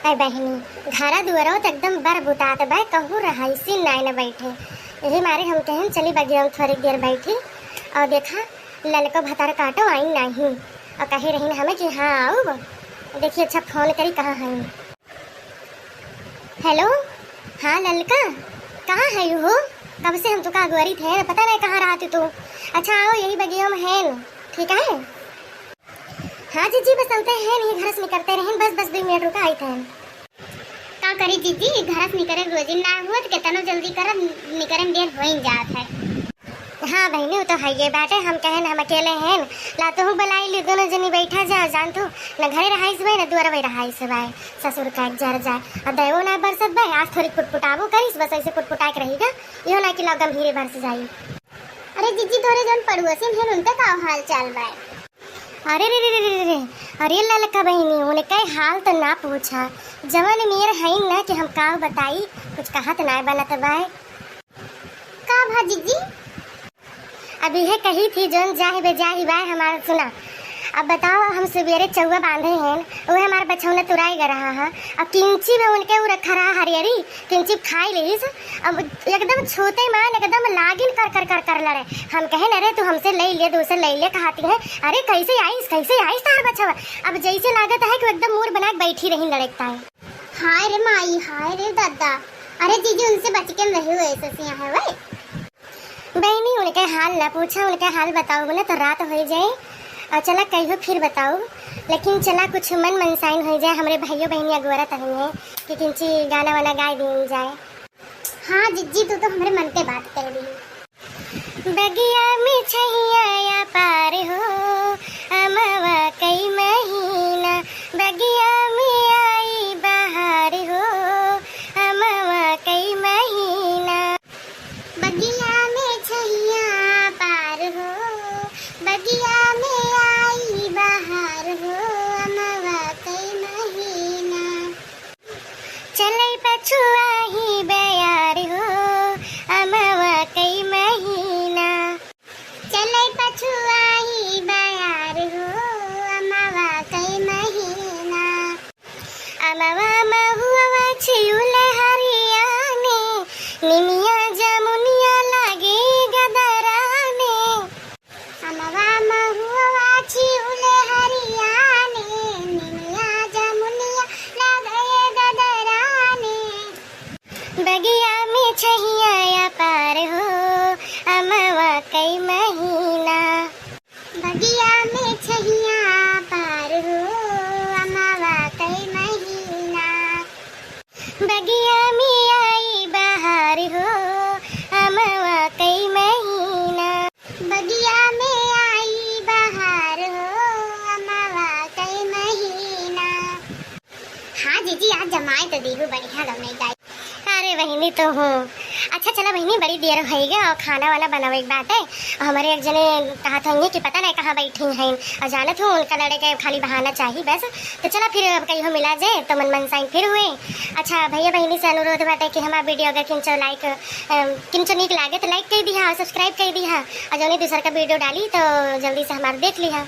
अरे बहनी घरा दुआरो तो एकदम बर बुतात बा कहूँ रहाइसी नाय न बैठे। यही मारे हम कहें चली बगिया में थोड़ी देर बैठी और देखा ललको भतार काटो आई नहीं और कही रही हमें कि हाँ आओ। देखिए अच्छा फोन करी कहाँ है। हेलो हाँ ललका कहाँ है हो? कब से हम तो का अगुवरी थे पता नहीं कहाँ रहा तू। अच्छा आओ यही बगिया में है न ठीक है। हाँ जीजी बस चलते हैं नहीं घर से निकलते रहें बस 2 मिनट रुका आई थे। का करी जीजी घर से निकले रोज ना हुआ तो कितना जल्दी कर निकले देर हो ही जात है। हाँ बहनी वो तो है ये बात है। हम कहें हम अकेले हैं ला तो हूँ बुलाई ली दोनों जनी बैठा जा जान तू न घरे रहाई से भाई न दुआर भाई रहाई से भाई ससुर का जर जाए और दैवो ना बरसत भाई आज थोड़ी पुटपुटाबो करीस बस ऐसे पुटपुटा के रहेगा यो ना कि लौ गंभीरे बरस जाई। अरे जीजी तोरे जन पड़ोसी हैं उनका का हाल चाल भाई? अरे रे रे रे रे अरे ललका बहनी उन्हें कई हाल तो ना पूछा जवन मेर है ना कि हम का बताई कुछ कहा तो ना बनत भाई। का भाजी जी अभी है कही थी जोन जाहि बेजाहि भाई हमारा सुना। अब बताओ हम सवेरे चौवा बांधे हैं वो हमारे बछौना तुराई ग रहा है अब किंची में उनके वो रखा रहा हरियरी किंची खाई ली अब एकदम छोटे मान एकदम लागिन कर कर कर कर लड़े। हम कहे अरे तू हमसे ले लिए दूसरे ले लिए कहती है अरे कैसे आईस तार बछवा अब जैसे लागत है कि एकदम मुंह बना के बैठी रही लड़कता है। हाय रे माई हाय रे दादा अरे जीजी उनसे बच के नहीं हुए ऐसे है भाई। बहनी उनके हाल ना पूछा उनके हाल बताओ बोले तो रात हो जाए और चला कहियो फिर बताओ लेकिन चला कुछ मन मनसाइन हो जाए हमारे भाइयों बहनिया गोरा तहेंगे कि किंची गाना वाना गाय दी जाए। हाँ जिज्जी तू तो हमारे मन पे बात कर रही। बगिया में छैया पार हो अमवा कई महीना बगिया में आई बाहर हो अमवा कई महीना बगिया में छैया पार हो बगिया में आई बाहर हो अमवा कई महीना चले पछुआ ही बयार हो अमवा कई महीना चले पछुआ ही बयार हो अमवा कई महीना अमवा महुआ छिउल हरियाने निमिया जमुनिया लागे गदराने अमवा महुआ छिउल हरियाने निमिया जमुनिया लागे गदराने बगिया में छैया पार हो अमवा कई महीना बगिया में छैया पार हो अमवा कई महीना बगिया में आई बाहर हो अमवा कई महीना बगिया में आई बाहर हो अमवा कई महीना। हाँ जीजी आज जमाए तो देखो बढ़िया गमे जाए। अरे बहनी तो हूँ अच्छा चला बहनी बड़ी देर होएगा और खाना वाना बनावे एक बात है। हमारे एक जने कहा था कि पता नहीं कहाँ बैठी हैं और जानत हूँ उनका लड़े के खाली बहाना चाहिए बस तो चला फिर अब कहीं हो मिला जाए तो मन मनसाइन फिर हुए। अच्छा भैया बहनी से अनुरोध बाटे कि हमारा वीडियो अगर किंचो लाइक किंचो नीक लागे तो लाइक कर दिया और सब्सक्राइब कर दिया और जो दूसरा का वीडियो डाली तो जल्दी से हमारा देख लिया।